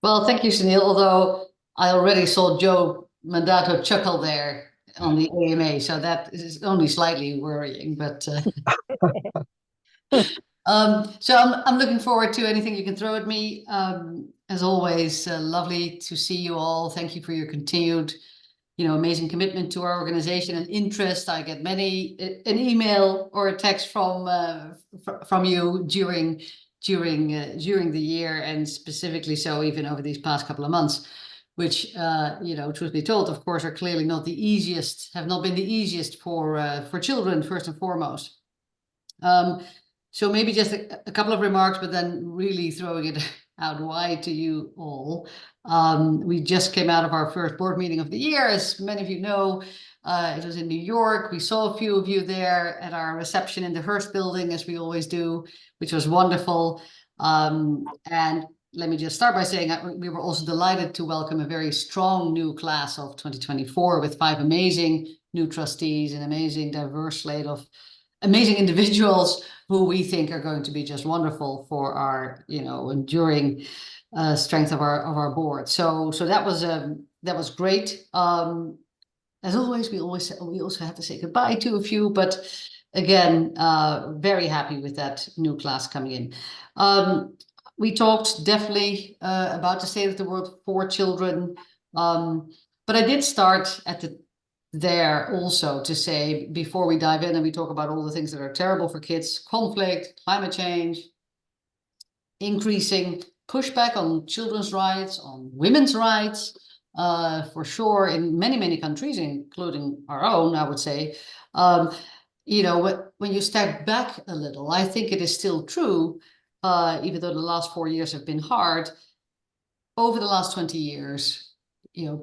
Well, thank you, Sunil. Although I already saw Joe Mandato chuckle there on the AMA, so that is only slightly worrying. But so I'm looking forward to anything you can throw at me. As always, lovely to see you all. Thank you for your continued, amazing commitment to our organization and interest. I get many an email or a text from you during the year, and specifically so even over these past couple of months, which truth be told, of course, are clearly not the easiest, have not been the easiest for children first and foremost. So maybe just a couple of remarks, but then really throwing it out wide to you all. We just came out of our first board meeting of the year. As many of you know, it was in New York. We saw a few of you there at our reception in the Hearst building, as we always do, which was wonderful. And let me just start by saying we were also delighted to welcome a very strong new class of 2024 with 5 amazing new trustees, an amazing diverse slate of amazing individuals who we think are going to be just wonderful for our, enduring strength of our board. So that was great. As always, we also have to say goodbye to a few, but again, very happy with that new class coming in. We talked definitely about the state of the world for children, but I did start at there also to say, before we dive in and we talk about all the things that are terrible for kids, conflict, climate change, increasing pushback on children's rights, on women's rights, for sure, in many, many countries, including our own, I would say. When you step back a little, I think it is still true, even though the last 4 years have been hard, over the last 20 years,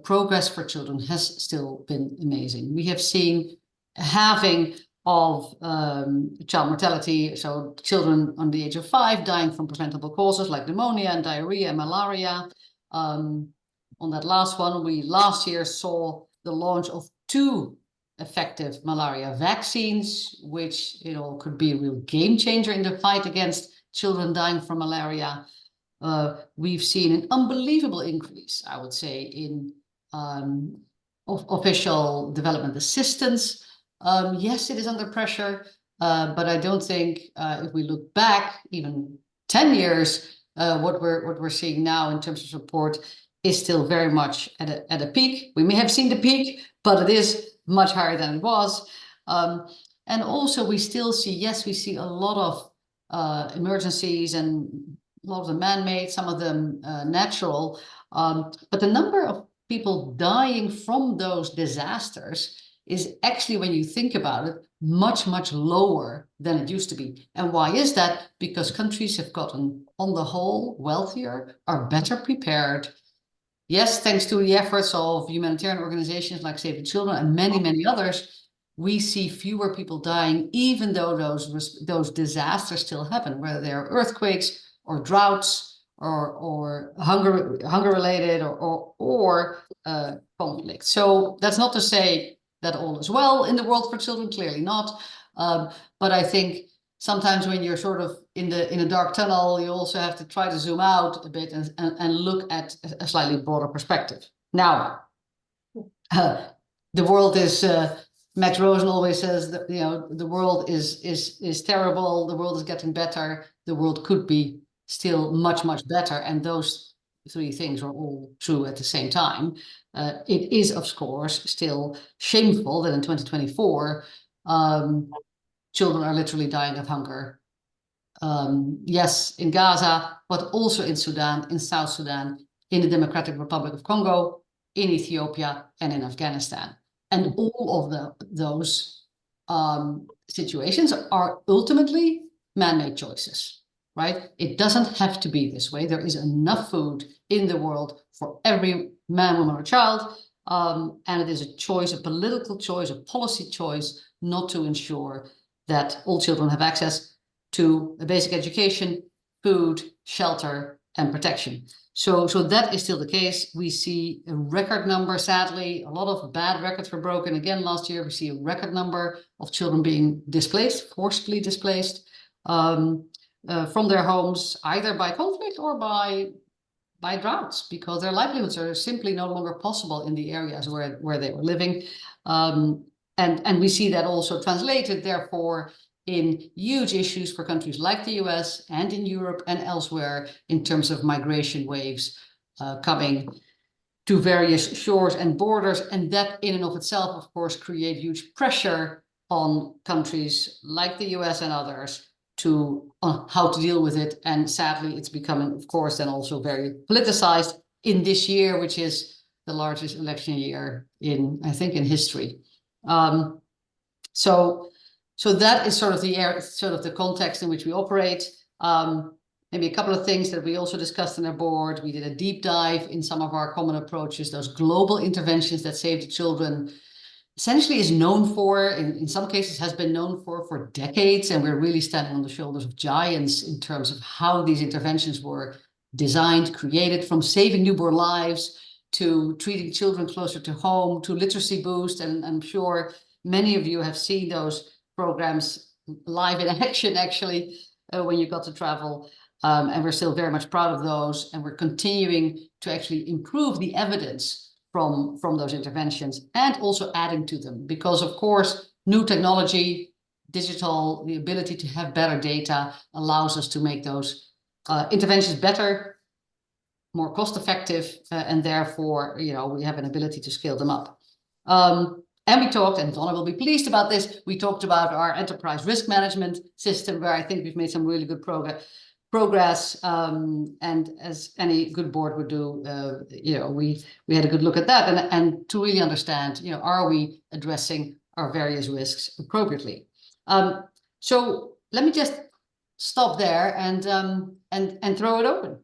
progress for children has still been amazing. We have seen halving of child mortality, so children under the age of 5 dying from preventable causes like pneumonia and diarrhea and malaria. On that last one, we last year saw the launch of 2 effective malaria vaccines, which could be a real game changer in the fight against children dying from malaria. We've seen an unbelievable increase, I would say, in official development assistance. Yes, it is under pressure, but I don't think if we look back even 10 years, what we're seeing now in terms of support is still very much at a peak. We may have seen the peak, but it is much higher than it was. And also we still see, we see a lot of emergencies, and a lot of them man-made, some of them natural. But the number of people dying from those disasters is actually, when you think about it, much, much lower than it used to be. And why is that? Because countries have gotten, on the whole, wealthier, are better prepared. Yes, thanks to the efforts of humanitarian organizations like Save the Children and many, many others, we see fewer people dying, even though those disasters still happen, whether they're earthquakes or droughts or hunger related or conflict. So that's not to say that all is well in the world for children, clearly not. But I think sometimes when you're sort of in a dark tunnel, you also have to try to zoom out a bit and look at a slightly broader perspective. Now, the world is Max Rosen always says that the world is terrible, the world is getting better, the world could be still much, much better, and those 3 things are all true at the same time. It is, of course, still shameful that in 2024 children are literally dying of hunger. Yes, in Gaza, but also in Sudan, in South Sudan, in the Democratic Republic of Congo, in Ethiopia, and in Afghanistan. And all of those situations are ultimately man-made choices, right? It doesn't have to be this way. There is enough food in the world for every man, woman, or child. And it is a choice, a political choice, a policy choice, not to ensure that all children have access to a basic education, food, shelter, and protection. So that is still the case. We see a record number, sadly, a lot of bad records were broken again last year. We see a record number of children being displaced, forcibly displaced from their homes, either by conflict or by by droughts because their livelihoods are simply no longer possible in the areas where they were living. And we see that also translated, therefore, in huge issues for countries like the US and in Europe and elsewhere in terms of migration waves coming to various shores and borders. And that in and of itself, of course, create huge pressure on countries like the US and others to how to deal with it. And sadly, it's becoming, of course, then also very politicized in this year, which is the largest election year in, I think, in history. So that is sort of the context in which we operate. Maybe a couple of things that we also discussed in our board. We did a deep dive in some of our common approaches, those global interventions that Save the Children essentially is known for, in some cases has been known for decades, and we're really standing on the shoulders of giants in terms of how these interventions were designed, created, from saving newborn lives to treating children closer to home, to literacy boost, and I'm sure many of you have seen those programs live in action, actually, when you got to travel. And we're still very much proud of those, and we're continuing to actually improve the evidence from those interventions and also adding to them, because of course new technology, digital, the ability to have better data allows us to make those interventions better, more cost effective, and therefore, you know, we have an ability to scale them up. And we talked, and Donna will be pleased about this, we talked about our enterprise risk management system, where I think we've made some really good progress, and as any good board would do, you know, we had a good look at that, and to really understand, you know, are we addressing our various risks appropriately? So let me just stop there and throw it open.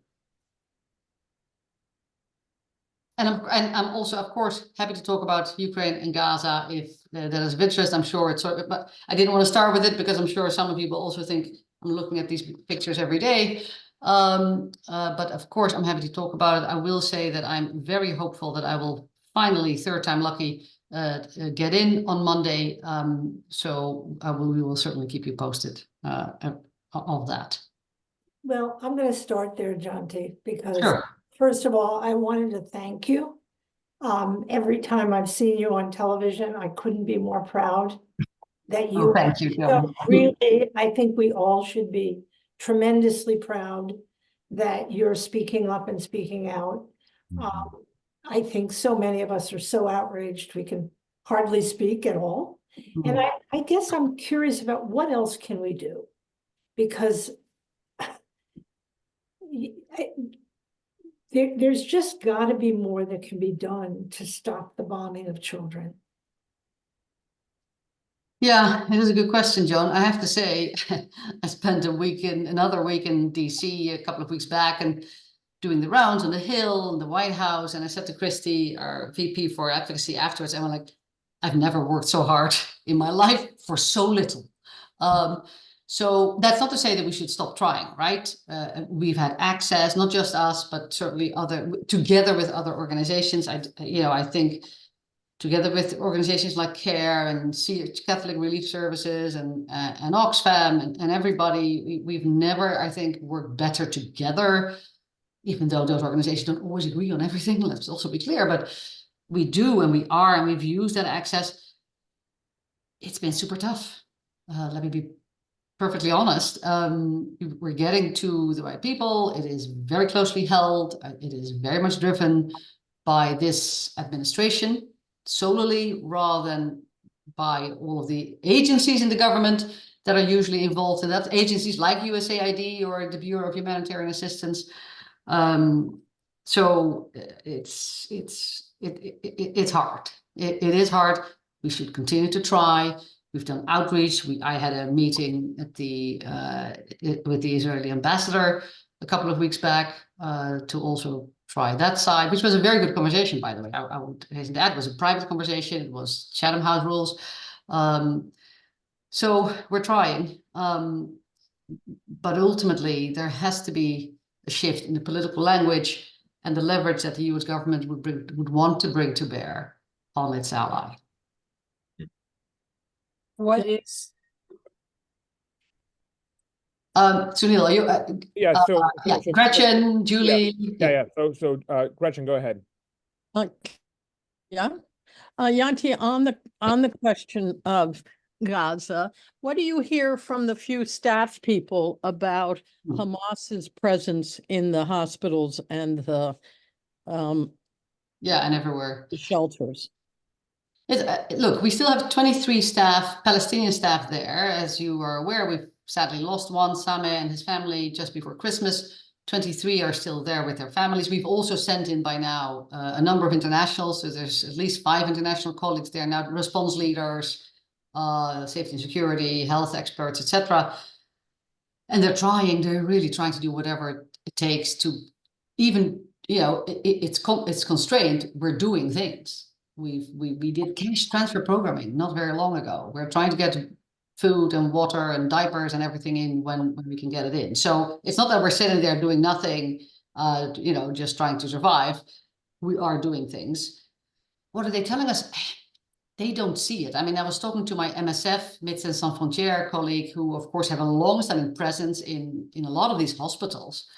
And I'm also, of course, happy to talk about Ukraine and Gaza if that is of interest. I'm sure it's, but I didn't want to start with it because I'm sure some of you will also think I'm looking at these pictures every day. But of course, I'm happy to talk about it. I will say that I'm very hopeful that I will finally, third time lucky, get in on Monday. So we will certainly keep you posted of that. Well, I'm going to start there, Janti, because Sure. First of all, I wanted to thank you. Every time I've seen you on television, I couldn't be more proud that you. Oh, thank you. So really, I think we all should be tremendously proud that you're speaking up and speaking out. I think so many of us are so outraged we can hardly speak at all. And I guess I'm curious about what else can we do? Because there's just got to be more that can be done to stop the bombing of children. Yeah, it is a good question, Joan. I have to say, I spent another week in DC a couple of weeks back and doing the rounds on the Hill and the White House. And I said to Christy, our VP for advocacy afterwards, and I'm like, I've never worked so hard in my life for so little. So that's not to say that we should stop trying, right? We've had access, not just us, but certainly together with other organizations. I think together with organizations like CARE and Catholic Relief Services and Oxfam and everybody, we've never, I think, worked better together, even though those organizations don't always agree on everything. Let's also be clear, but we do, and we've used that access. It's been super tough. Let me be perfectly honest. We're getting to the right people. It is very closely held. It is very much driven by this administration solely, rather than by all of the agencies in the government that are usually involved in that. Agencies like USAID or the Bureau of Humanitarian Assistance. So it's hard. It is hard. We should continue to try. We've done outreach. I had a meeting at with the Israeli ambassador a couple of weeks back to also try that side, which was a very good conversation, by the way. I would hasten to add, it was a private conversation. It was Chatham House rules. So we're trying. But ultimately, there has to be a shift in the political language and the leverage that the US government would want to bring to bear on its ally. What is Sunil, are you, Yeah, Gretchen, Julie? yeah. So Gretchen, go ahead. Yeah. Janti, on the question of Gaza, what do you hear from the few staff people about Hamas's presence in the hospitals and the Yeah, and everywhere. shelters? Look, we still have 23 staff, Palestinian staff there. As you are aware, we've sadly lost one, Sameh and his family, just before Christmas. 23 are still there with their families. We've also sent in by now a number of internationals. So there's at least 5 international colleagues there now, response leaders, safety and security, health experts, etc. And they're really trying to do whatever it takes to even, it's constrained. We're doing things. We did cash transfer programming not very long ago. We're trying to get food and water and diapers and everything in when we can get it in. So it's not that we're sitting there doing nothing, just trying to survive. We are doing things. What are they telling us? They don't see it. I mean, I was talking to my MSF, Médecins Sans Frontières colleague, who of course have a long-standing presence in a lot of these hospitals.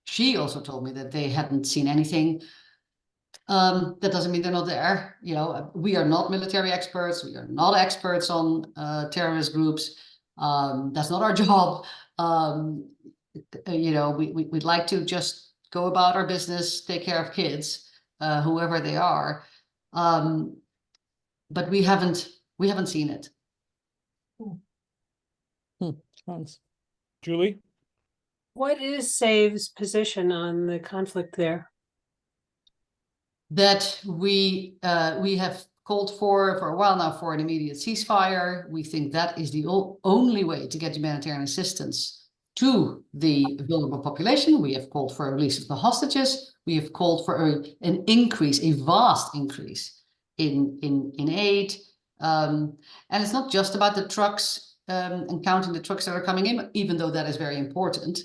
She also told me that they hadn't seen anything. That doesn't mean they're not there. We are not military experts. We are not experts on terrorist groups. That's not our job. We'd like to just go about our business, take care of kids, whoever they are. But we haven't seen it. Thanks. Julie? What is SAVE's position on the conflict there? That we have called for a while now for an immediate ceasefire. We think that is the only way to get humanitarian assistance to the vulnerable population. We have called for a release of the hostages. We have called for an increase, a vast increase in aid. And it's not just about the trucks and counting the trucks that are coming in, even though that is very important.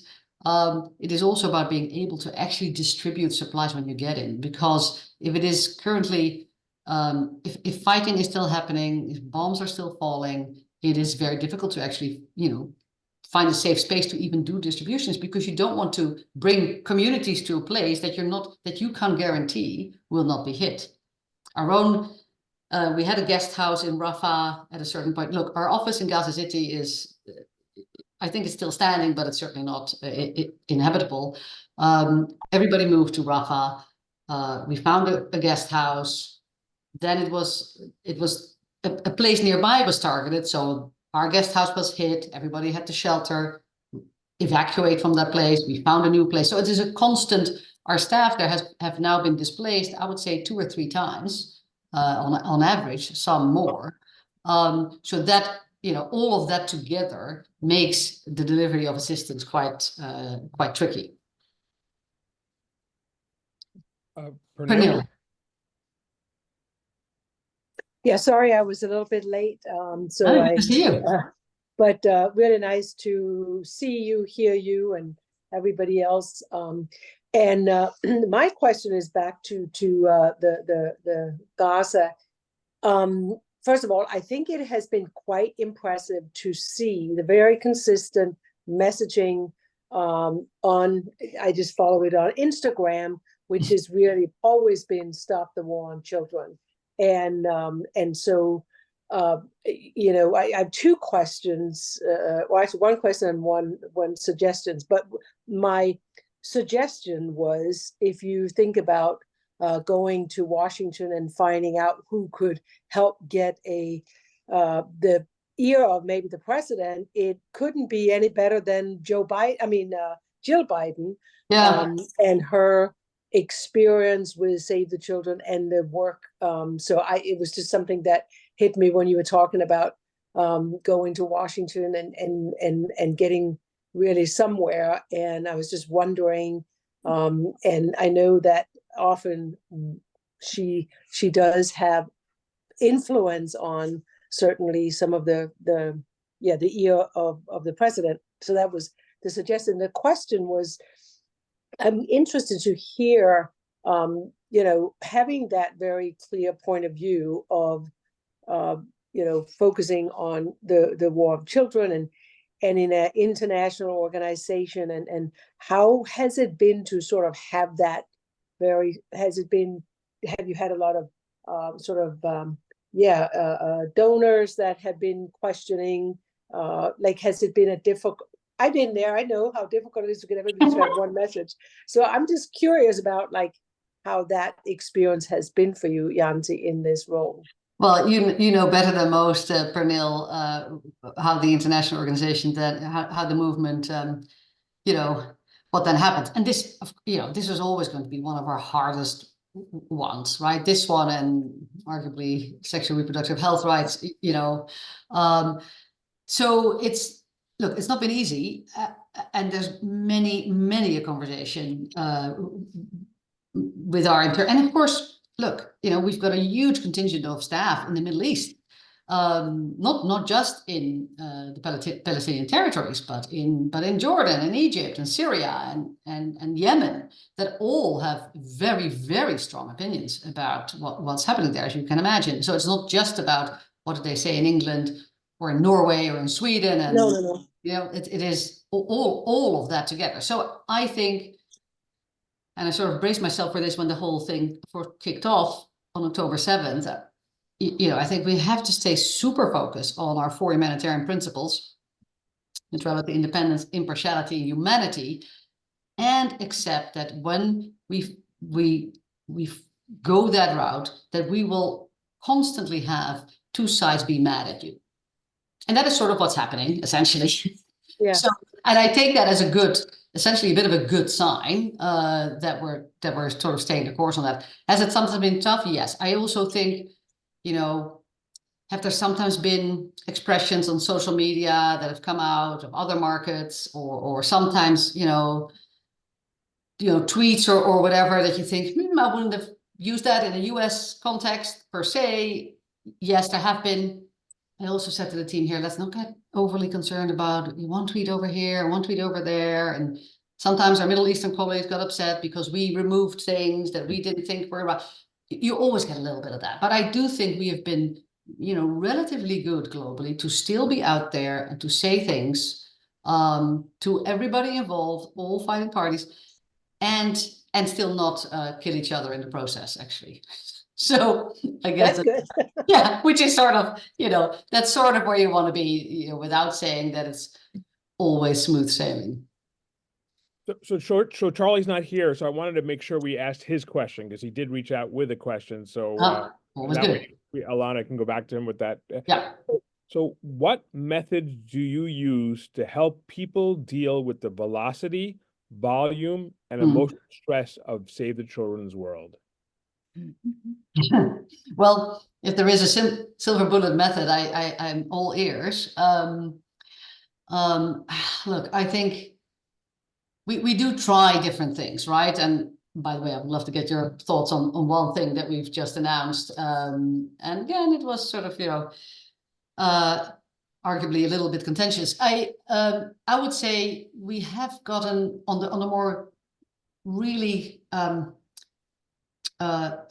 It is also about being able to actually distribute supplies when you get in, because if it is currently, if fighting is still happening, if bombs are still falling, it is very difficult to actually, find a safe space to even do distributions, because you don't want to bring communities to a place that you can't guarantee will not be hit. Our own, we had a guest house in Rafah at a certain point. Look, our office in Gaza City is, I think it's still standing, but it's certainly not inhabitable. Everybody moved to Rafah. We found a guest house. Then it was a place nearby was targeted. So our guest house was hit. Everybody had to shelter, evacuate from that place. We found a new place. So it is a constant. Our staff there have now been displaced, I would say 2 or 3 times on average, some more. So that, all of that together makes the delivery of assistance quite tricky. Pernille. Yeah, sorry, I was a little bit late. Good to see you. But really nice to see you, hear you, and everybody else. And my question is back to the Gaza. First of all, I think it has been quite impressive to see the very consistent messaging I just follow it on Instagram, which has really always been stop the war on children. And so, I have 2 questions, well, actually 1 question and one suggestions, but my suggestion was, if you think about going to Washington and finding out who could help get the ear of maybe the president, it couldn't be any better than Jill Biden, and her experience with Save the Children and the work. So it was just something that hit me when you were talking about going to Washington and getting really somewhere. And I was just wondering, and I know that often she does have influence on certainly some of the ear of the president. So that was the suggestion. The question was, I'm interested to hear, having that very clear point of view of, focusing on the war of children and in an international organization, and how has it been to sort of have that have you had a lot of donors that have been questioning, like, has it been a difficult, I've been there, I know how difficult it is to get everybody to have one message. So I'm just curious about like how that experience has been for you, Janti, in this role. Well, you know better than most, Pernille, how the international organization, that how the movement, you know, what then happens. And this, you know, this is always going to be one of our hardest ones, right? This one and arguably sexual reproductive health rights, you know. So it's, look, it's not been easy, and there's many a conversation with our and of course, look, you know, we've got a huge contingent of staff in the Middle East, not just in the Palestinian territories, but in Jordan and Egypt and Syria and Yemen, that all have very strong opinions about what's happening there, as you can imagine. So it's not just about what do they say in England or in Norway or in Sweden, and No. you know, it is all of that together. So I think, and I sort of braced myself for this when the whole thing kicked off on October 7th. You know, I think we have to stay super focused on our 4 humanitarian principles: neutrality, independence, impartiality, and humanity, and accept that when we go that route, that we will constantly have two sides be mad at you. And that is sort of what's happening, essentially. Yeah. So, and I take that as a good, essentially a bit of a good sign, that we're sort of staying the course on that. Has it sometimes been tough? Yes. I also think, you know, have there sometimes been expressions on social media that have come out of other markets, or sometimes, you know, tweets or whatever that you think, I wouldn't have used that in a US context per se. Yes, there have been. I also said to the team here, let's not get overly concerned about one tweet over here, one tweet over there. And sometimes our Middle Eastern colleagues got upset because we removed things that we didn't think were right. You always get a little bit of that. But I do think we have been, you know, relatively good globally to still be out there and to say things to everybody involved, all fighting parties, and still not kill each other in the process, actually. So I guess That's good. yeah, which is sort of, you know, that's sort of where you want to be, you know, without saying that it's always smooth sailing. So Charlie's not here, so I wanted to make sure we asked his question, because he did reach out with a question. So Always that good. way Alana can go back to him with that. Yeah. So what methods do you use to help people deal with the velocity, volume, and emotional stress of Save the Children's World? Well, if there is a silver bullet method, I'm all ears. Look, I think we do try different things, right? And by the way, I would love to get your thoughts on one thing that we've just announced. And again, it was sort of, you know, arguably a little bit contentious. I would say we have gotten on the more really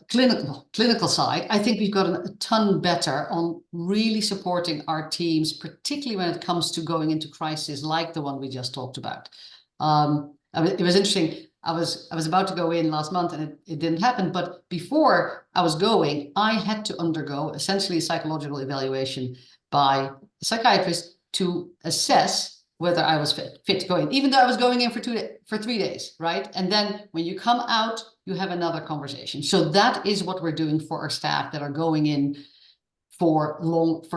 clinical side. I think we've gotten a ton better on really supporting our teams, particularly when it comes to going into crisis like the one we just talked about. It was interesting. I was about to go in last month and it didn't happen. But before I was going, I had to undergo essentially a psychological evaluation by a psychiatrist to assess whether I was fit to go in, even though I was going in for 3 days, right? And then when you come out, you have another conversation. So that is what we're doing for our staff that are going in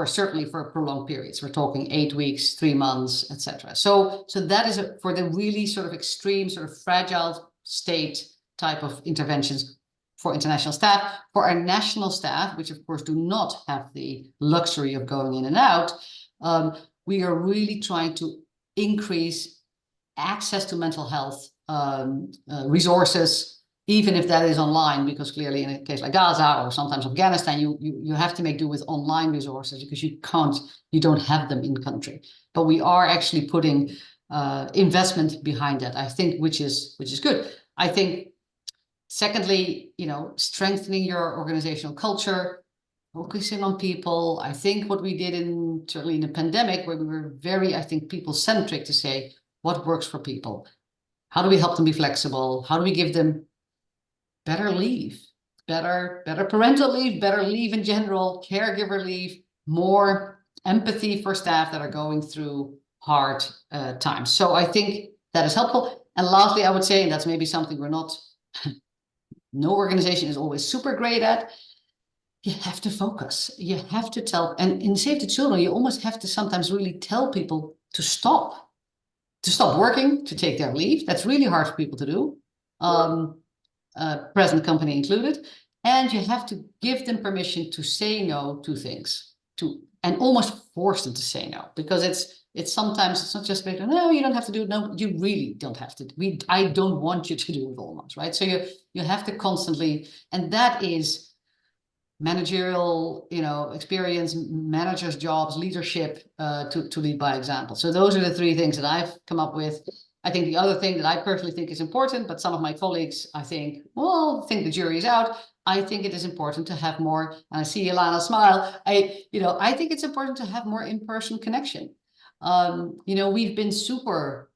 certainly for prolonged periods. We're talking 8 weeks, 3 months, etc. So that is for the really sort of extreme, sort of fragile state type of interventions for international staff. For our national staff, which of course do not have the luxury of going in and out, we are really trying to increase access to mental health resources, even if that is online, because clearly in a case like Gaza or sometimes Afghanistan, you have to make do with online resources because you don't have them in country. But we are actually putting investment behind that, I think, which is good. I think, secondly, you know, strengthening your organizational culture, focusing on people. I think what we did certainly in the pandemic, where we were very, I think, people-centric to say, what works for people? How do we help them be flexible? How do we give them better leave, better parental leave, better leave in general, caregiver leave, more empathy for staff that are going through hard times. So I think that is helpful. And lastly, I would say, and that's maybe something we're not, no organization is always super great at, you have to focus. You have to tell, and in Save the Children, you almost have to sometimes really tell people to stop working, to take their leave. That's really hard for people to do. Present company included, and you have to give them permission to say no to things, and almost force them to say no, because it's sometimes it's not just like, no, you don't have to do it. No, you really don't have to. I don't want you to do it almost, right? So you have to constantly, and that is managerial, experience, managers' jobs, leadership, to lead by example. So those are the three things that I've come up with. I think the other thing that I personally think is important, but some of my colleagues, I think the jury is out. I think it is important to have more, and I see Ilana smile. I think it's important to have more in-person connection. We've been super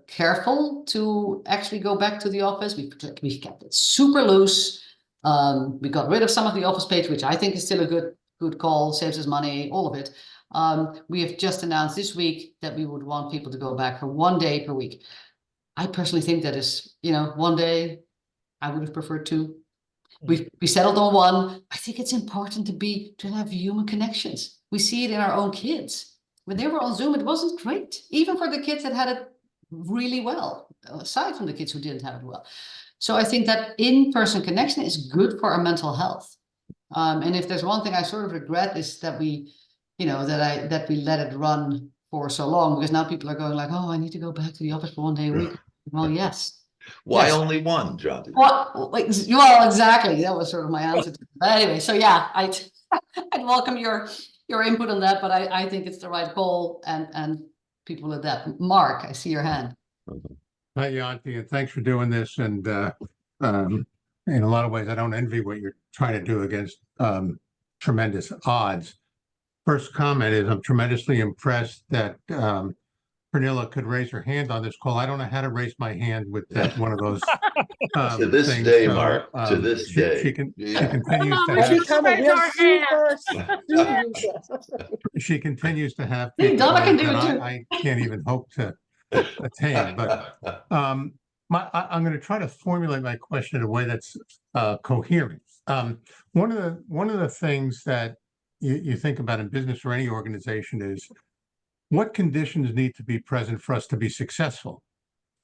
careful to actually go back to the office. We've kept it super loose. We got rid of some of the office space, which I think is still a good call, saves us money, all of it. We have just announced this week that we would want people to go back for 1 day per week. I personally think that is, 1 day. I would have preferred 2. We settled on 1. I think it's important to have human connections. We see it in our own kids. When they were on Zoom, it wasn't great, even for the kids that had it really well, aside from the kids who didn't have it well. So I think that in-person connection is good for our mental health. And if there's one thing I sort of regret is that we let it run for so long, because now people are going like, oh, I need to go back to the office for 1 day a week. Well, yes. Why Yes. only one, Janti? Well, exactly. That was sort of my answer to that. But anyway, so yeah, I'd welcome your input on that, but I think it's the right call, and people adapt. Mark, I see your hand. Hi, Janti, and thanks for doing this. And in a lot of ways, I don't envy what you're trying to do against tremendous odds. First comment is I'm tremendously impressed that Pernilla could raise her hand on this call. I don't know how to raise my hand with one of those To this things. day, So, Mark, to this day. She continues to Would have you come a real she continues to have Hey, Donna can do capabilities it that too. I can't even hope to attain. But I'm going to try to formulate my question in a way that's coherent. One of the things that you think about in business or any organization is what conditions need to be present for us to be successful.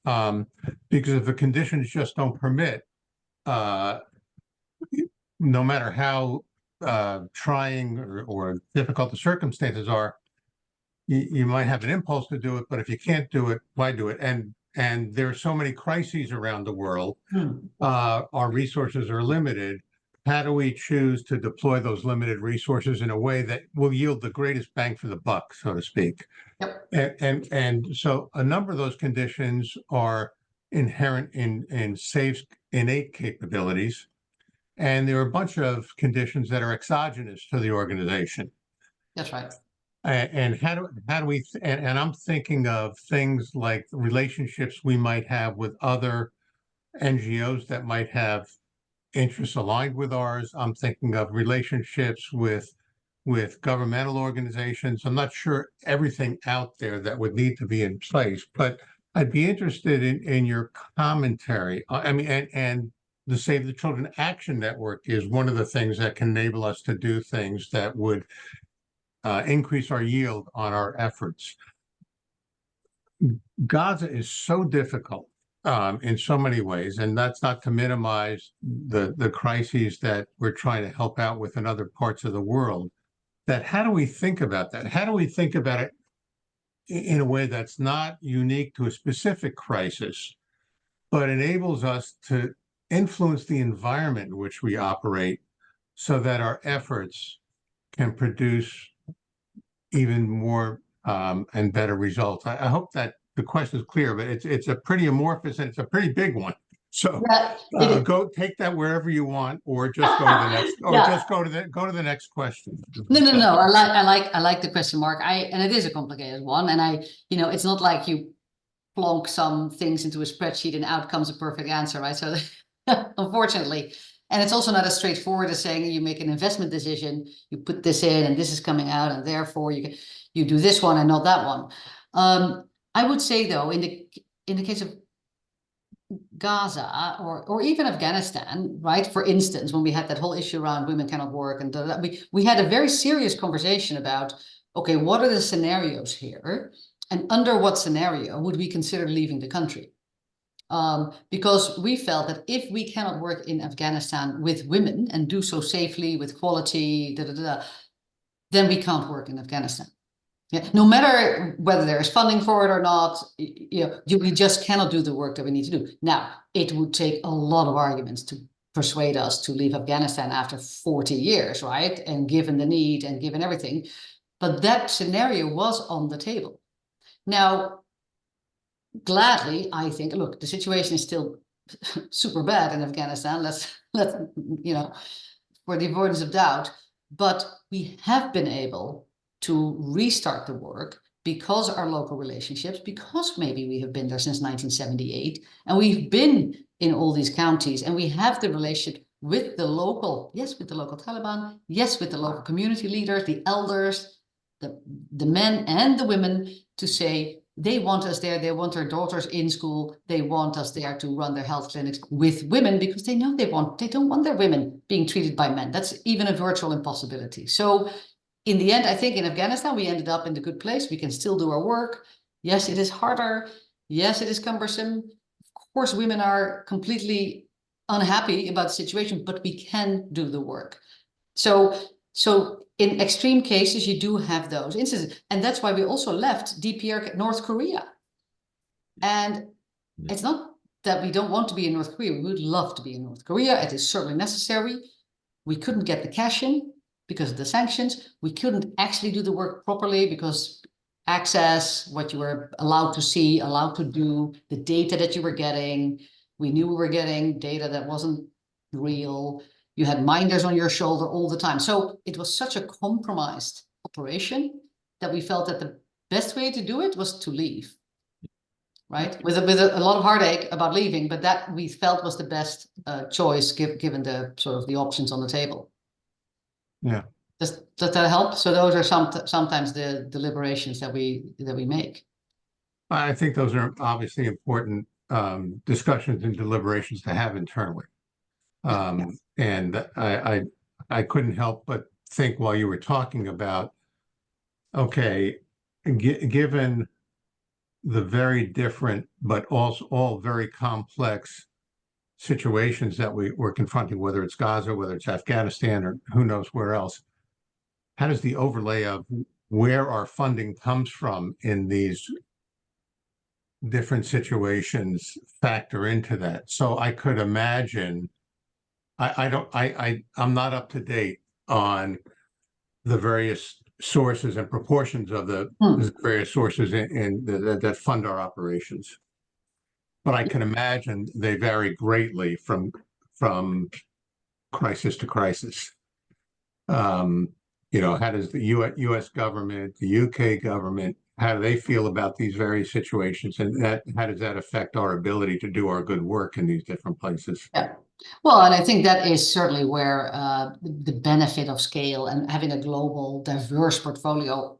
Because if the conditions just don't permit, no matter how trying or difficult the circumstances are, you might have an impulse to do it, but if you can't do it, why do it? And there are so many crises around the world. Our resources are limited. How do we choose to deploy those limited resources in a way that will yield the greatest bang for the buck, so to speak? Yep. And so a number of those conditions are inherent in SAFE's innate capabilities. And there are a bunch of conditions that are exogenous to the organization. That's right. And how do we, and I'm thinking of things like relationships we might have with other NGOs that might have interests aligned with ours. I'm thinking of relationships with governmental organizations. I'm not sure everything out there that would need to be in place, but I'd be interested in your commentary. I mean, and the Save the Children Action Network is one of the things that can enable us to do things that would increase our yield on our efforts. Gaza is so difficult in so many ways, and that's not to minimize the crises that we're trying to help out with in other parts of the world. That how do we think about that? How do we think about it in a way that's not unique to a specific crisis, but enables us to influence the environment in which we operate so that our efforts can produce even more and better results? I hope that the question is clear, but it's a pretty amorphous and it's a pretty big one. So Yeah, it- go take that wherever you want, or just go to the next, or Yeah. just go to the next question. No. I like the question, Mark. And it is a complicated one. And it's not like you plonk some things into a spreadsheet and out comes a perfect answer, right? So unfortunately, and it's also not as straightforward as saying you make an investment decision, you put this in and this is coming out, and therefore you do this one and not that one. I would say though, in the case of Gaza or even Afghanistan, right? For instance, when we had that whole issue around women cannot work, and we had a very serious conversation about, okay, what are the scenarios here, and under what scenario would we consider leaving the country? Because we felt that if we cannot work in Afghanistan with women and do so safely with quality, then we can't work in Afghanistan. Yeah, no matter whether there is funding for it or not, we just cannot do the work that we need to do. Now, it would take a lot of arguments to persuade us to leave Afghanistan after 40 years, right? And given the need and given everything, but that scenario was on the table. Now, gladly, I think, look, the situation is still super bad in Afghanistan. Let's for the avoidance of doubt, but we have been able to restart the work because our local relationships, because maybe we have been there since 1978, and we've been in all these counties, and we have the relationship with the local, yes, with the local Taliban, yes, with the local community leaders, the elders, the men and the women, to say they want us there, they want their daughters in school, they want us there to run their health clinics with women, because they know they don't want their women being treated by men. That's even a virtual impossibility. So in the end, I think in Afghanistan, we ended up in a good place. We can still do our work. Yes, it is harder. Yes, it is cumbersome. Of course, women are completely unhappy about the situation, but we can do the work. So in extreme cases, you do have those instances. And that's why we also left DPR North Korea. And it's not that we don't want to be in North Korea. We would love to be in North Korea. It is certainly necessary. We couldn't get the cash in because of the sanctions. We couldn't actually do the work properly because access, what you were allowed to see, allowed to do, the data that you were getting. We knew we were getting data that wasn't real. You had minders on your shoulder all the time. So it was such a compromised operation that we felt that the best way to do it was to leave. Right, with a lot of heartache about leaving, but that we felt was the best choice given the sort of the options on the table. Yeah. Does that help? So those are sometimes the deliberations that we make. I think those are obviously important discussions and deliberations to have internally. And I couldn't help but think while you were talking about, okay, given the very different, but also all very complex situations that we're confronting, whether it's Gaza, whether it's Afghanistan, or who knows where else, how does the overlay of where our funding comes from in these different situations factor into that? So I could imagine, I'm not up to date on the various sources and proportions of the various sources that fund our operations. But I can imagine they vary greatly from crisis to crisis. How does the U.S. government, the UK government, how do they feel about these various situations, and how does that affect our ability to do our good work in these different places? Yeah. Well, and I think that is certainly where the benefit of scale and having a global, diverse portfolio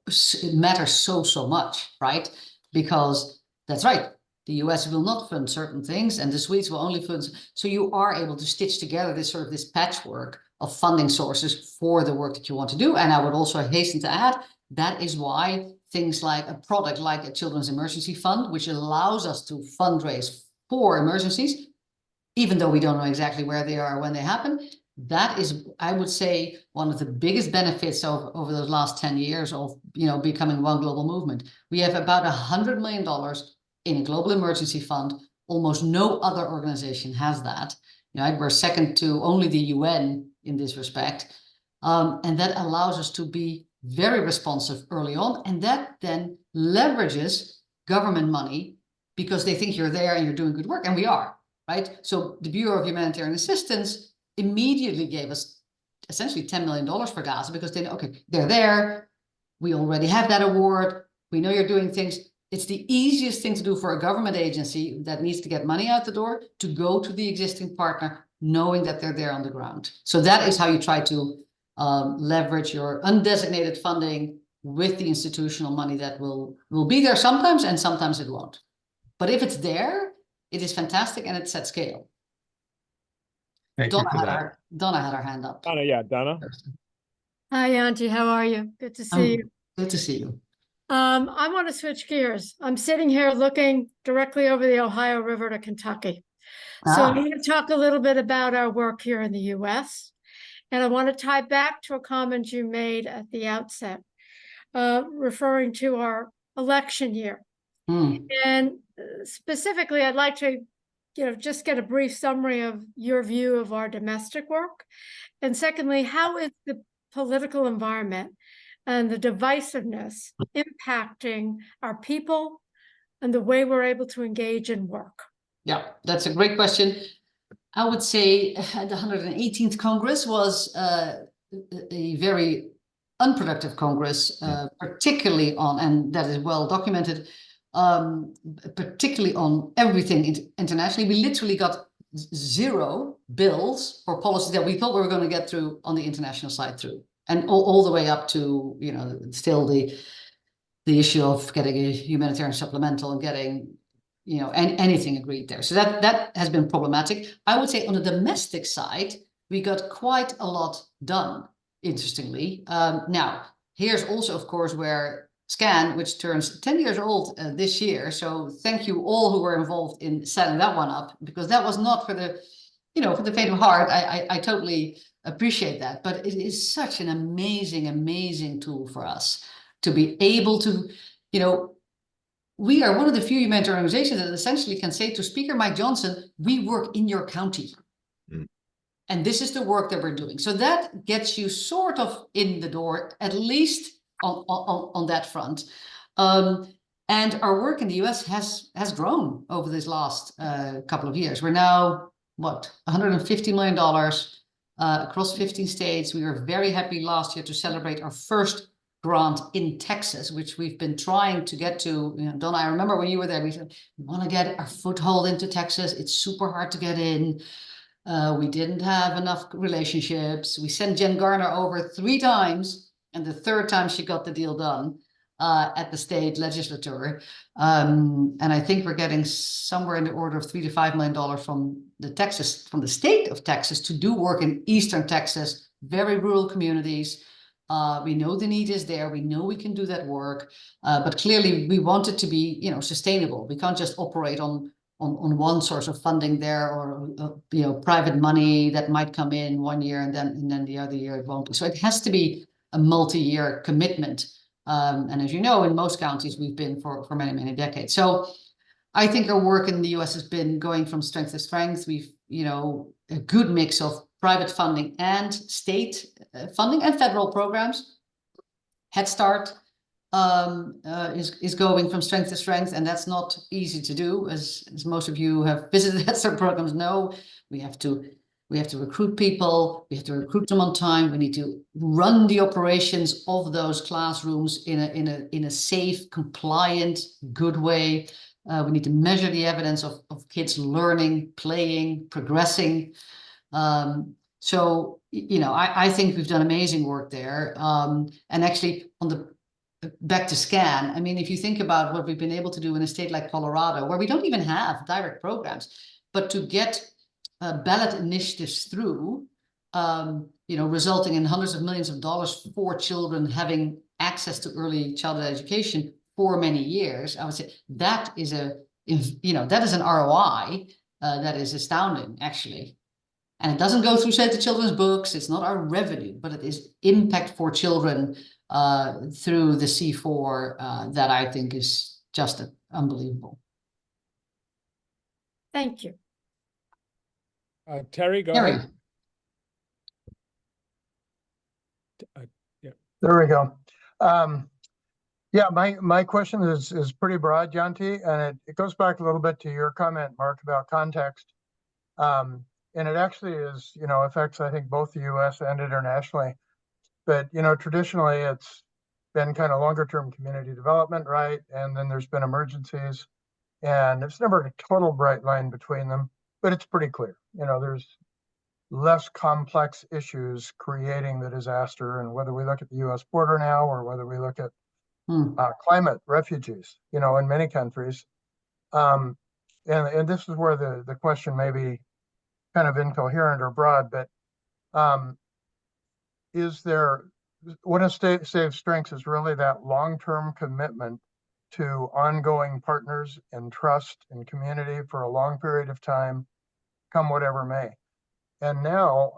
matters so much, right? Because that's right. The US will not fund certain things, and the Swedes will only fund. So you are able to stitch together this patchwork of funding sources for the work that you want to do. And I would also hasten to add, that is why things like a product like a Children's Emergency Fund, which allows us to fundraise for emergencies, even though we don't know exactly where they are when they happen, that is, I would say, one of the biggest benefits over the last 10 years of becoming one global movement. We have about $100 million in a global emergency fund. Almost no other organization has that. We're second to only the UN in this respect. And that allows us to be very responsive early on. And that then leverages government money because they think you're there and you're doing good work. And we are. right? So the Bureau of Humanitarian Assistance immediately gave us essentially $10 million for Gaza because they know, okay, they're there. We already have that award. We know you're doing things. It's the easiest thing to do for a government agency that needs to get money out the door to go to the existing partner, knowing that they're there on the ground. So that is how you try to leverage your undesignated funding with the institutional money that will be there sometimes, and sometimes it won't. But if it's there, it is fantastic and it's at scale. Thank you for that. Donna had her hand up. Donna, yeah, Donna. Hi, Auntie. How are you? Good to see you. Good to see you. I want to switch gears. I'm sitting here looking directly over the Ohio River to Kentucky. So I want to talk a little bit about our work here in the US. And I want to tie back to a comment you made at the outset, referring to our election year. And specifically, I'd like to just get a brief summary of your view of our domestic work. And secondly, how is the political environment and the divisiveness impacting our people and the way we're able to engage in work? Yeah, that's a great question. I would say the 118th Congress was a very unproductive Congress, particularly on, and that is well documented, particularly on everything internationally. We literally got 0 bills or policies that we thought we were going to get through on the international side through. And all the way up to, still the issue of getting a humanitarian supplemental and getting, anything agreed there. So that has been problematic. I would say on the domestic side, we got quite a lot done, interestingly. Now, here's also, of course, where SCAN, which turns 10 years old this year. So thank you all who were involved in setting that one up, because that was not for the, for the faint of heart. I totally appreciate that, but it is such an amazing tool for us to be able to, we are one of the few humanitarian organizations that essentially can say to Speaker Mike Johnson, we work in your county. And this is the work that we're doing. So that gets you sort of in the door, at least on that front. And our work in the US has grown over this last couple of years. We're now, $150 million across 15 states. We were very happy last year to celebrate our first grant in Texas, which we've been trying to get to. Donna, I remember when you were there, we said, we want to get our foothold into Texas. It's super hard to get in. We didn't have enough relationships. We sent Jen Garner over 3 times, and the 3rd time she got the deal done at the state legislature. And I think we're getting somewhere in the order of $3 to $5 million from the state of Texas to do work in Eastern Texas, very rural communities. We know the need is there. We know we can do that work, but clearly we want it to be, sustainable. We can't just operate on one source of funding there, or private money that might come in one year and then the other year it won't. So it has to be a multi-year commitment. And as you know, in most counties we've been for many decades. So I think our work in the US has been going from strength to strength. We've a good mix of private funding and state funding and federal programs. Head Start is going from strength to strength, and that's not easy to do, as most of you have visited Head Start programs know. We have to recruit people. We have to recruit them on time. We need to run the operations of those classrooms in a safe, compliant, good way. We need to measure the evidence of kids learning, playing, progressing. So, I think we've done amazing work there. And actually, back to SCAN, I mean, if you think about what we've been able to do in a state like Colorado, where we don't even have direct programs, but to get ballot initiatives through, resulting in hundreds of millions of dollars for children having access to early childhood education for many years, I would say that is an ROI that is astounding, actually. And it doesn't go through Save the Children's books. It's not our revenue, but it is impact for children through the C4 that I think is just unbelievable. Thank you. Terry, go Terry. ahead. There we go. Yeah, my question is pretty broad, Janti, and it goes back a little bit to your comment, Mark, about context. And it actually is, affects, I think, both the US and internationally. But, traditionally it's been kind of longer term community development, right? And then there's been emergencies, and there's never a total bright line between them, but it's pretty clear. There's less complex issues creating the disaster. And whether we look at the US border now, or whether we look at climate refugees, in many countries. And this is where the question may be kind of incoherent or broad, but what a Save strengths is really that long-term commitment to ongoing partners and trust and community for a long period of time, come whatever may. And now,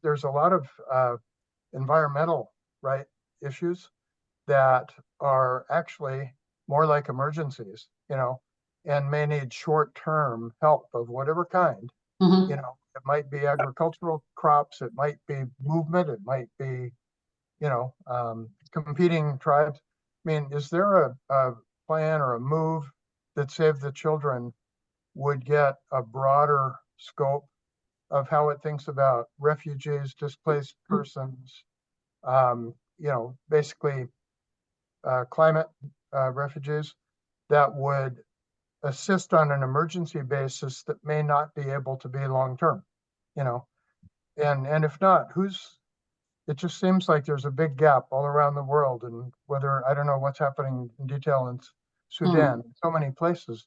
there's a lot of environmental issues that are actually more like emergencies, and may need short-term help of whatever kind. It might be agricultural crops, it might be movement, it might be, competing tribes. I mean, is there a plan or a move that Save the Children would get a broader scope of how it thinks about refugees, displaced persons, basically climate refugees, that would assist on an emergency basis that may not be able to be long-term, and if not, it just seems like there's a big gap all around the world. And whether, I don't know what's happening in detail in Sudan, so many places,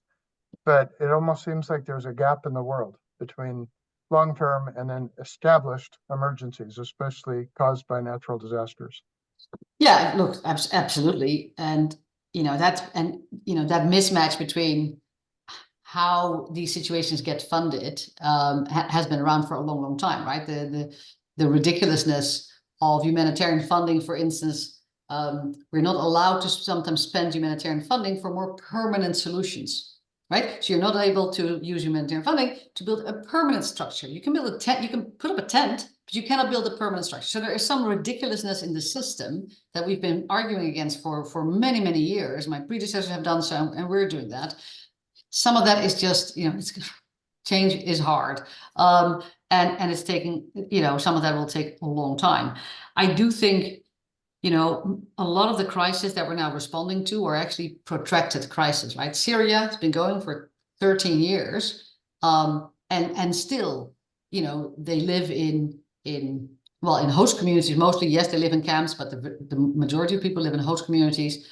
but it almost seems like there's a gap in the world between long-term and then established emergencies, especially caused by natural disasters. Yeah, look, absolutely. And, that mismatch between how these situations get funded has been around for a long, long time, right? The ridiculousness of humanitarian funding, for instance. We're not allowed to sometimes spend humanitarian funding for more permanent solutions, right? So you're not able to use humanitarian funding to build a permanent structure. You can build a tent, you can put up a tent, but you cannot build a permanent structure. So there is some ridiculousness in the system that we've been arguing against for many, many years. My predecessors have done so, and we're doing that. Some of that is just, change is hard. And it's taking, some of that will take a long time. I do think, a lot of the crises that we're now responding to are actually protracted crises, right? Syria has been going for 13 years. And still, they live in host communities mostly. Yes, they live in camps, but the majority of people live in host communities.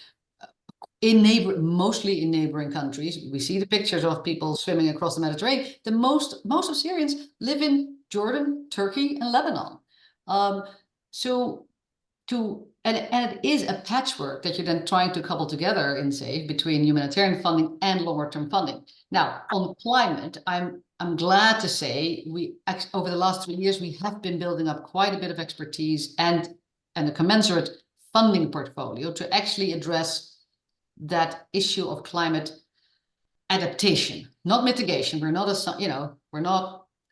Mostly in neighboring countries. We see the pictures of people swimming across the Mediterranean. Most of Syrians live in Jordan, Turkey, and Lebanon. And it is a patchwork that you're then trying to couple together in SAVE between humanitarian funding and longer term funding. Now, on climate, I'm glad to say over the last 3 years, we have been building up quite a bit of expertise and a commensurate funding portfolio to actually address that issue of climate adaptation, not mitigation. We're not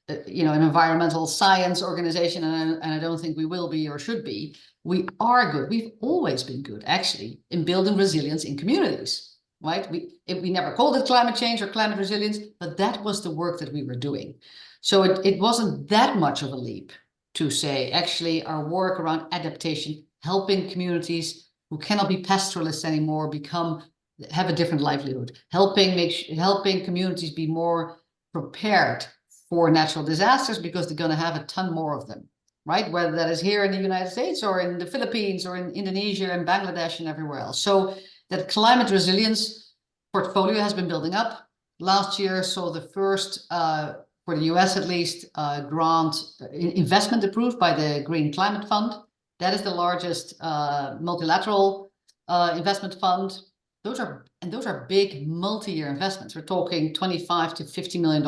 an environmental science organization, and I don't think we will be or should be. We are good. We've always been good, actually, in building resilience in communities, right? We never called it climate change or climate resilience, but that was the work that we were doing. So it wasn't that much of a leap to say, actually, our work around adaptation, helping communities who cannot be pastoralists anymore have a different livelihood, helping communities be more prepared for natural disasters, because they're going to have a ton more of them, right? Whether that is here in the United States or in the Philippines or in Indonesia and Bangladesh and everywhere else. So that climate resilience portfolio has been building up. Last year saw the first, for the US at least, grant investment approved by the Green Climate Fund. That is the largest multilateral investment fund. Those are big multi-year investments. We're talking $25 to $50 million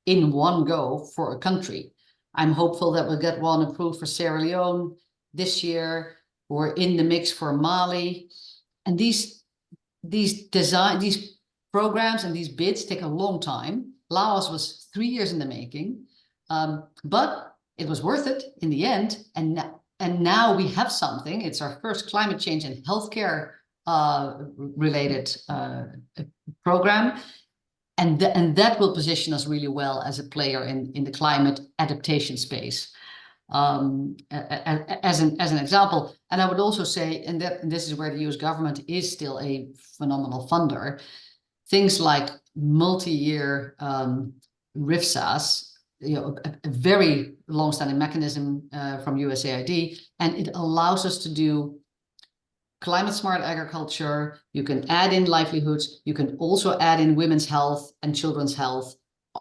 in one go for a country. I'm hopeful that we'll get one approved for Sierra Leone this year. We're in the mix for Mali. And these programs and these bids take a long time. Laos was 3 years in the making, but it was worth it in the end. And now we have something. It's our first climate change and healthcare related program. and that will position us really well as a player in the climate adaptation space. As an example, and I would also say, and this is where the US government is still a phenomenal funder, things like multi-year RIFSAs, a very long-standing mechanism from USAID, and it allows us to do climate smart agriculture. You can add in livelihoods. You can also add in women's health and children's health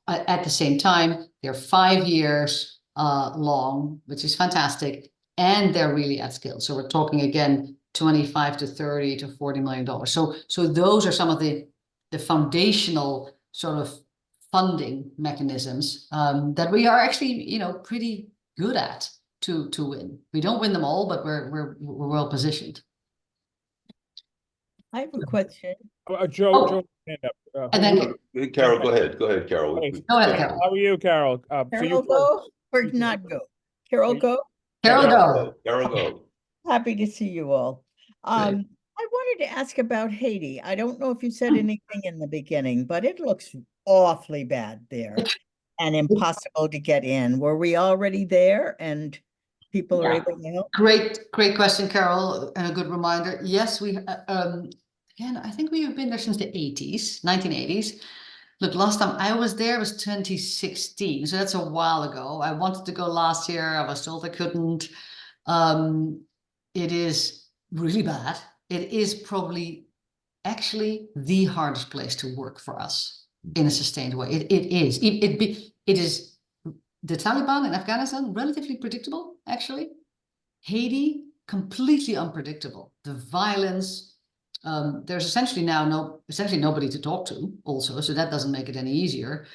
at the same time. They're 5 years long, which is fantastic, and they're really at scale. So we're talking again 25 to 30 to $40 million. So those are some of the foundational sort of funding mechanisms that we are actually, pretty good at to win. We don't win them all, but we're well positioned. I have a question. Joe, hand up. And then Carol, go ahead, Carol. Hey, go ahead, Carol. How are you, Carol? So Carol you go or not go? Carol go? Carol, go. Carol, go. Happy to see you all. I wanted to ask about Haiti. I don't know if you said anything in the beginning, but it looks awfully bad there and impossible to get in. Were we already there and people are able to help? Great question, Carol, and a good reminder. Yes, we again, I think we have been there since the 1980s. Look, last time I was there was 2016, so that's a while ago. I wanted to go last year. I was told I couldn't. It is really bad. It is probably actually the hardest place to work for us in a sustained way. It is. It is the Taliban in Afghanistan, relatively predictable, actually. Haiti, completely unpredictable. The violence, there's essentially nobody to talk to also, so that doesn't make it any easier.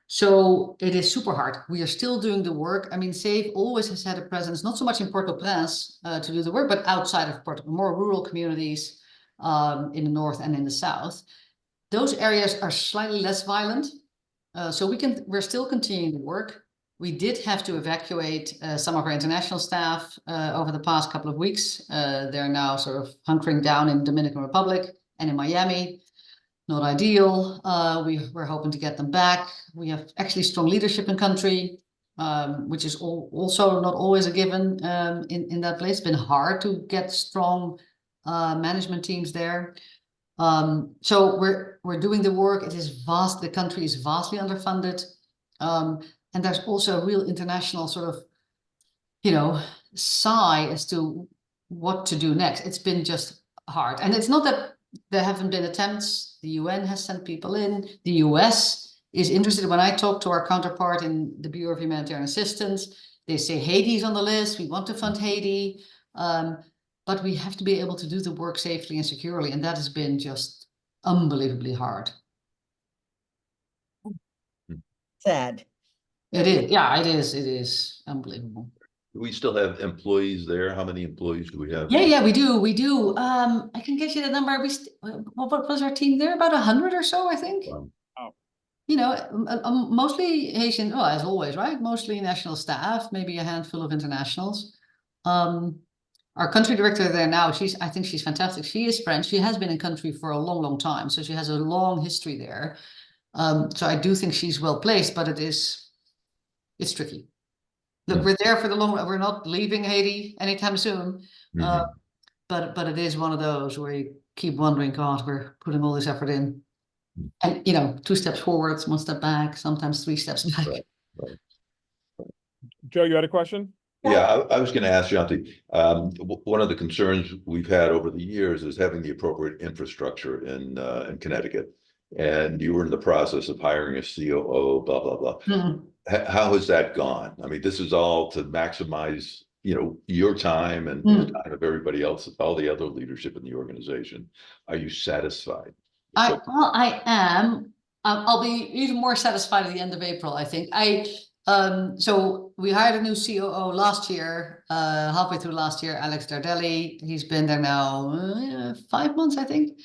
So it is super hard. We are still doing the work. I mean, SAVE always has had a presence, not so much in Port-au-Prince to do the work, but outside of more rural communities in the north and in the south. Those areas are slightly less violent. So we're still continuing the work. We did have to evacuate some of our international staff over the past couple of weeks. They're now sort of hunkering down in Dominican Republic and in Miami. Not ideal. We're hoping to get them back. We have actually strong leadership in country, which is also not always a given in that place. It's been hard to get strong management teams there. So we're doing the work. It is vast. The country is vastly underfunded. And there's also a real international sort of, sigh as to what to do next. It's been just hard. And it's not that there haven't been attempts. The UN has sent people in. The US is interested. When I talk to our counterpart in the Bureau of Humanitarian Assistance, they say Haiti's on the list. We want to fund Haiti. But we have to be able to do the work safely and securely. And that has been just unbelievably hard. Sad. It is. Yeah, it is. It is unbelievable. Do we still have employees there? How many employees do we have? Yeah, we do. I can get you the number. What was our team there? About 100 or so, I think. Wow. Mostly Haitian, as always, right? Mostly national staff, maybe a handful of internationals. Our country director there now, I think she's fantastic. She is French. She has been in country for a long, long time. So she has a long history there. So I do think she's well placed, but it's tricky. Look, we're there for the long run. We're not leaving Haiti anytime soon. But it is one of those where you keep wondering, God, we're putting all this effort in. And, 2 steps forwards, 1 step back, sometimes 3 steps back. Right. Joe, you had a question? Yeah, I was going to ask Janti, one of the concerns we've had over the years is having the appropriate infrastructure in Connecticut. And you were in the process of hiring a COO, blah, blah, blah. How has that gone? I mean, this is all to maximize, your time and the time of everybody else, all the other leadership in the organization. Are you satisfied? I am. I'll be even more satisfied at the end of April, I think. So we hired a new COO last year, halfway through last year, Alex Dardelli. He's been there now 5 months, I think.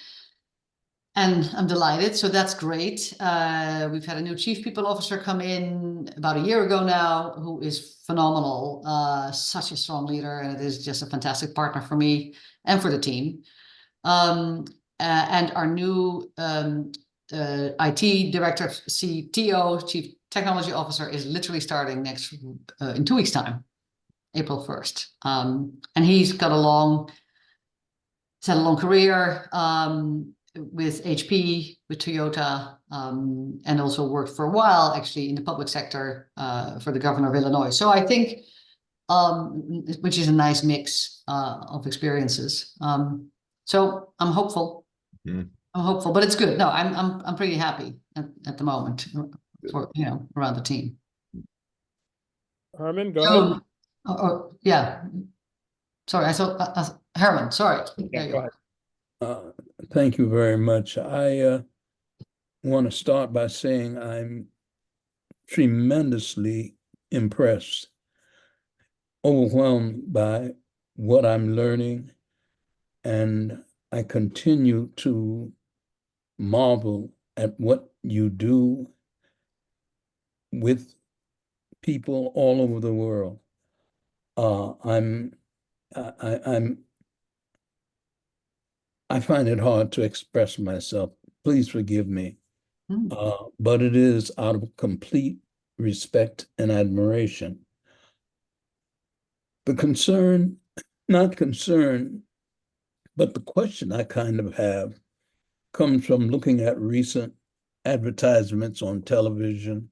And I'm delighted. So that's great. We've had a new chief people officer come in about a year ago now, who is phenomenal, such a strong leader. And it is just a fantastic partner for me and for the team. And our new IT director, CTO, chief technology officer, is literally starting in 2 weeks' time, April 1st. And he's had a long career with HP, with Toyota, and also worked for a while actually in the public sector for the governor of Illinois. So I think, which is a nice mix of experiences. So I'm hopeful. I'm hopeful, but it's good. No, I'm pretty happy at the moment for around the team. Herman, go ahead. Yeah. Sorry, I thought Herman. Sorry. Yeah, go ahead. Thank you very much. I want to start by saying I'm tremendously impressed, overwhelmed by what I'm learning, and I continue to marvel at what you do with people all over the world. I find it hard to express myself. Please forgive me. But it is out of complete respect and admiration. The concern, not concern, but the question I kind of have comes from looking at recent advertisements on television.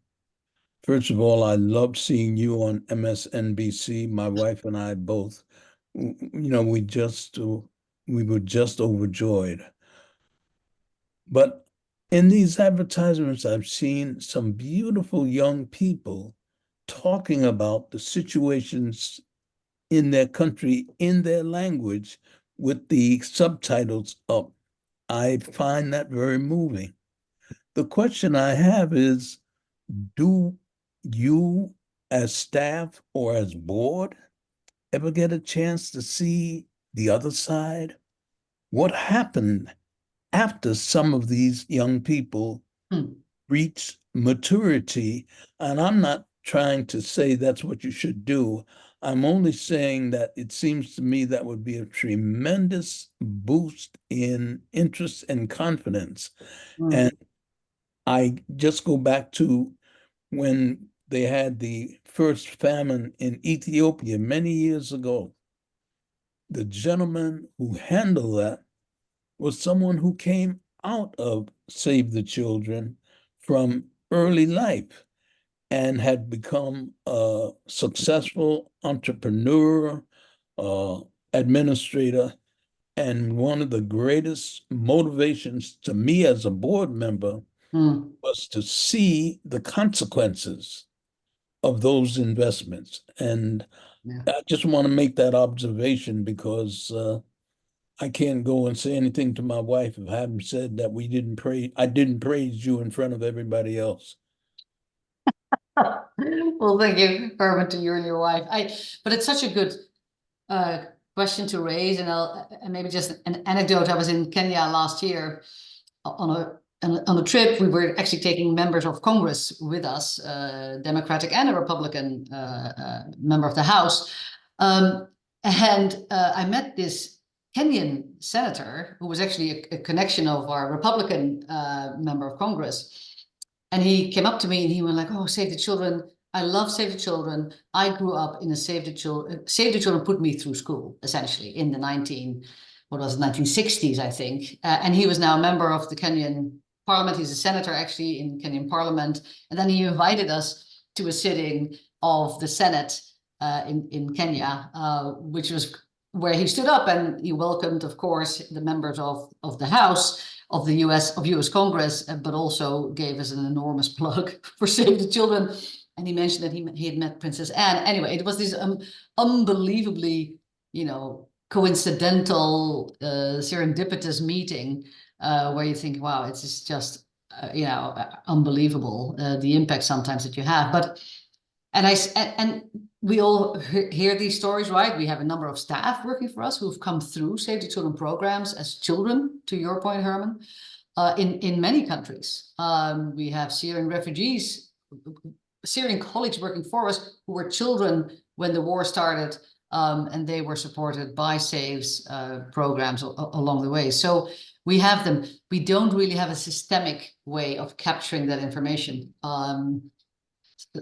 First of all, I loved seeing you on MSNBC. My wife and I both, we were just overjoyed. But in these advertisements, I've seen some beautiful young people talking about the situations in their country, in their language, with the subtitles up. I find that very moving. The question I have is, do you as staff or as board ever get a chance to see the other side? What happened after some of these young people reach maturity? And I'm not trying to say that's what you should do. I'm only saying that it seems to me that would be a tremendous boost in interest and confidence. And I just go back to when they had the first famine in Ethiopia many years ago. The gentleman who handled that was someone who came out of Save the Children from early life and had become a successful entrepreneur, administrator. And one of the greatest motivations to me as a board member was to see the consequences of those investments. And I just want to make that observation because I can't go and say anything to my wife if I haven't said that I didn't praise you in front of everybody else. Well, thank you, Herman, to you and your wife. But it's such a good question to raise, and maybe just an anecdote. I was in Kenya last year on a trip. We were actually taking members of Congress with us, Democratic and a Republican member of the House, and I met this Kenyan senator who was actually a connection of our Republican member of Congress. And he came up to me and he went like, "Oh, Save the Children. I love Save the Children. I grew up in a Save the Children. Save the Children put me through school, essentially, in the 1960s, I think." And he was now a member of the Kenyan parliament. He's a senator, actually, in Kenyan parliament. And then he invited us to a sitting of the Senate in Kenya, which was where he stood up and he welcomed, of course, the members of the House of the US Congress, but also gave us an enormous plug for Save the Children. And he mentioned that he had met Princess Anne. Anyway, it was this unbelievably, coincidental, serendipitous meeting where you think, wow, it's just, unbelievable, the impact sometimes that you have. But, and we all hear these stories, right? We have a number of staff working for us who've come through Save the Children programs as children, to your point, Herman, in many countries. We have Syrian refugees, Syrian colleagues working for us who were children when the war started, and they were supported by SAVE's programs along the way. So we have them. We don't really have a systemic way of capturing that information.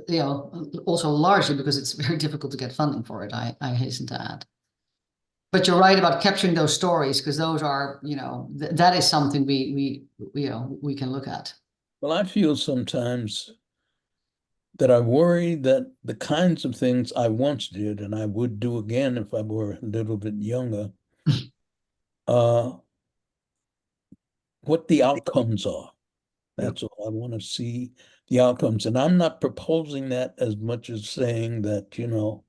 You know, also largely because it's very difficult to get funding for it, I hasten to add. But you're right about capturing those stories, because those are, you know, that is something we you know, we can look at. Well, I feel sometimes that I worry that the kinds of things I once did, and I would do again if I were a little bit younger, what the outcomes are. That's all. I want to see the outcomes. And I'm not proposing that as much as saying that, you know,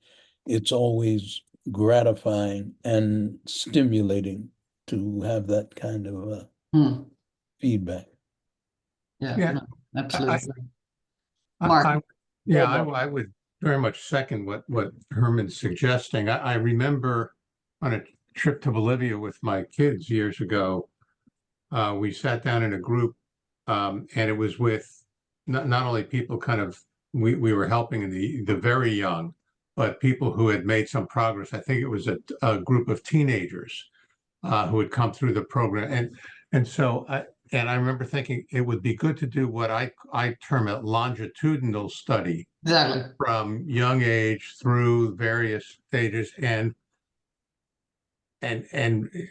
it's always gratifying and stimulating to have that kind of feedback. Yeah, no, absolutely. Mark. I would very much second what Herman's suggesting. I remember on a trip to Bolivia with my kids years ago, we sat down in a group, and it was with not only people kind of we were helping in the very young, but people who had made some progress. I think it was a group of teenagers who had come through the program, and so I remember thinking it would be good to do what I term a longitudinal study, Exactly. from young age through various stages, and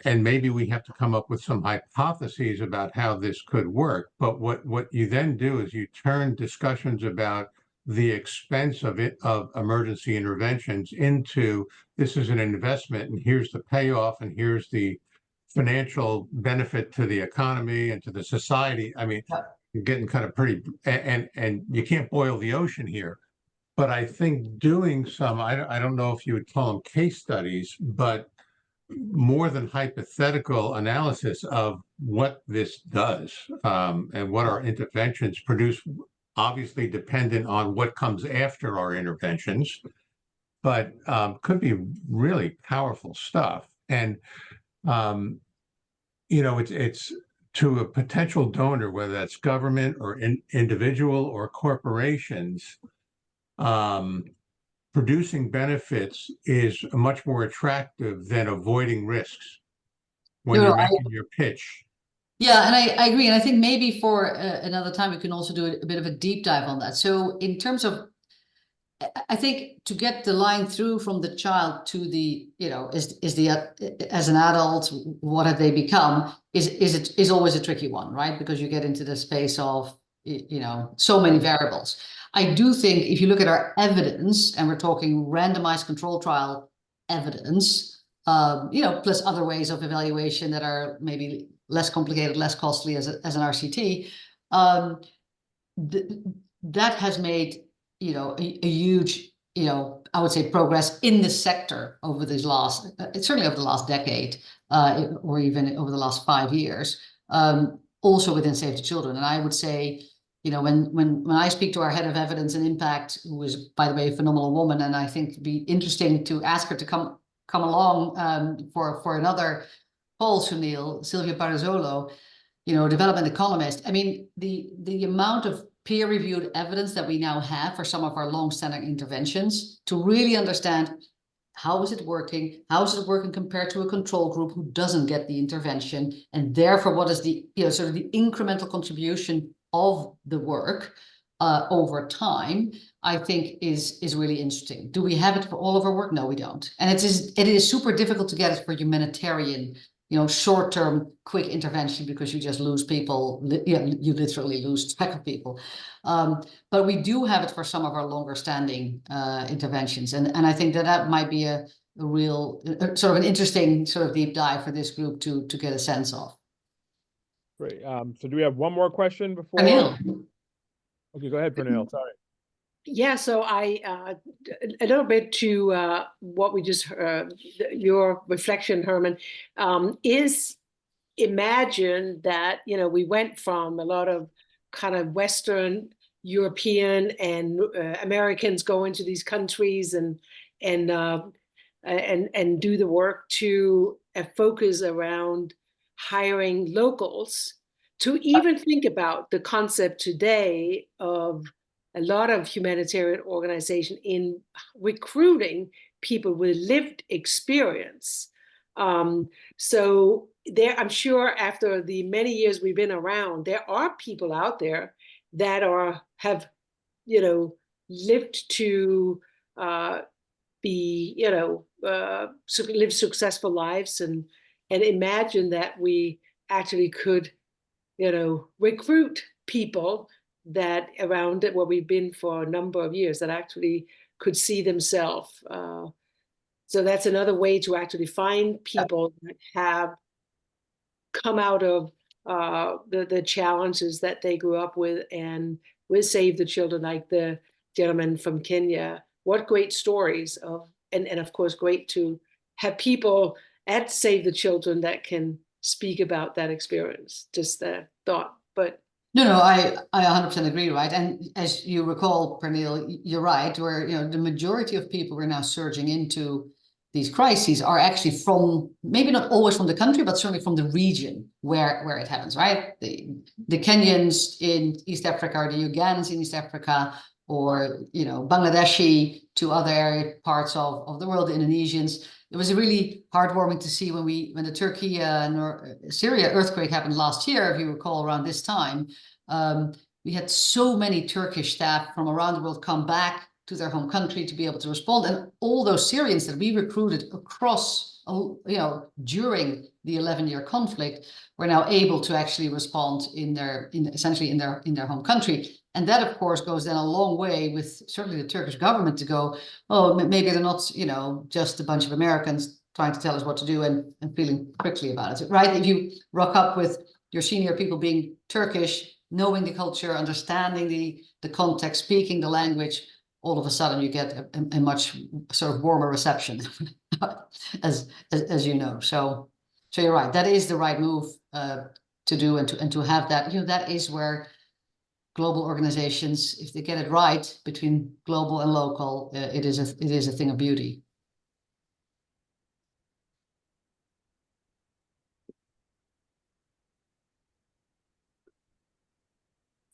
maybe we have to come up with some hypotheses about how this could work. But what you then do is you turn discussions about the expense of emergency interventions into, this is an investment and here's the payoff and here's the financial benefit to the economy and to the society. I mean, you're getting kind of pretty, and you can't boil the ocean here. But I think doing some, I don't know if you would call them case studies, but more than hypothetical analysis of what this does, and what our interventions produce, obviously dependent on what comes after our interventions, but could be really powerful stuff. And you know, it's to a potential donor, whether that's government or individual or corporations, producing benefits is much more attractive than avoiding risks when you're making your pitch. Yeah, and I agree. And I think maybe for another time, we can also do a bit of a deep dive on that. So in terms of, I think to get the line through from the child to the, you know, as an adult, what have they become, is always a tricky one, right? Because you get into the space of, you know, so many variables. I do think if you look at our evidence, and we're talking randomized control trial evidence, you know, plus other ways of evaluation that are maybe less complicated, less costly as an RCT, that has made, you know, a huge, you know, I would say progress in this sector over these last, certainly over the last decade, or even over the last 5 years, also within Save the Children. And I would say, you know, when I speak to our head of evidence and impact, who is, by the way, a phenomenal woman, and I think it'd be interesting to ask her to come along for another call, Sunil, Silvia Parazzolo, you know, development economist. I mean, the amount of peer-reviewed evidence that we now have for some of our long-standing interventions to really understand how is it working compared to a control group who doesn't get the intervention, and therefore what is the, you know, sort of the incremental contribution of the work over time, I think is really interesting. Do we have it for all of our work? No, we don't. And it is super difficult to get it for humanitarian, you know, short-term quick intervention, because you just lose people. You literally lose track of people. But we do have it for some of our longer standing interventions. And I think that might be a real sort of an interesting sort of deep dive for this group to get a sense of. Great. So do we have one more question before? Pernille. Okay, go ahead, Pernille. Sorry. Yeah, so a little bit to what we just heard, your reflection, Herman, is imagine that, you know, we went from a lot of kind of Western European and Americans go into these countries and do the work to a focus around hiring locals, to even think about the concept today of a lot of humanitarian organization in recruiting people with lived experience. So there, I'm sure after the many years we've been around, there are people out there that have, you know, lived to be, you know, live successful lives, and imagine that we actually could, you know, recruit people that around it where we've been for a number of years that actually could see themselves. So that's another way to actually find people that have come out of the challenges that they grew up with, and with Save the Children, like the gentleman from Kenya. What great stories of, and of course, great to have people at Save the Children that can speak about that experience. Just a thought, but. No, I 100% agree, right? And as you recall, Pernille, you're right, where, you know, the majority of people who are now surging into these crises are actually from, maybe not always from the country, but certainly from the region where it happens, right? The Kenyans in East Africa, or the Ugandans in East Africa, or, you know, Bangladeshi to other parts of the world, the Indonesians. It was really heartwarming to see when the Turkey Syria earthquake happened last year, if you recall, around this time. We had so many Turkish staff from around the world come back to their home country to be able to respond, and all those Syrians that we recruited across, you know, during the 11-year conflict were now able to actually respond essentially in their home country. And that, of course, goes then a long way with certainly the Turkish government to go, oh, maybe they're not, you know, just a bunch of Americans trying to tell us what to do and feeling quickly about it, right? If you rock up with your senior people being Turkish, knowing the culture, understanding the context, speaking the language, all of a sudden you get a much sort of warmer reception, as you know. So you're right. That is the right move to do, and to have that. You know, that is where global organizations, if they get it right between global and local, it is a thing of beauty.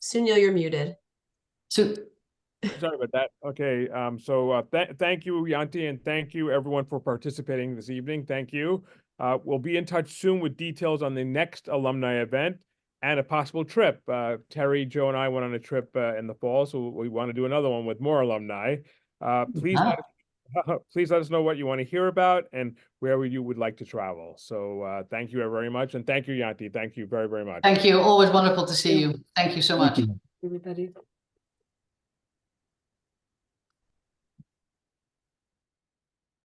Sunil, you're muted. So. Sorry about that. Okay, thank you, Janti, and thank you everyone for participating this evening. Thank you. We'll be in touch soon with details on the next alumni event and a possible trip. Terry, Joe, and I went on a trip in the fall, so we want to do another one with more alumni. Please let us know what you want to hear about and where you would like to travel. So thank you very much, and thank you, Janti. Thank you very, very much. Thank you. Always wonderful to see you. Thank you so much. Thank you. Everybody.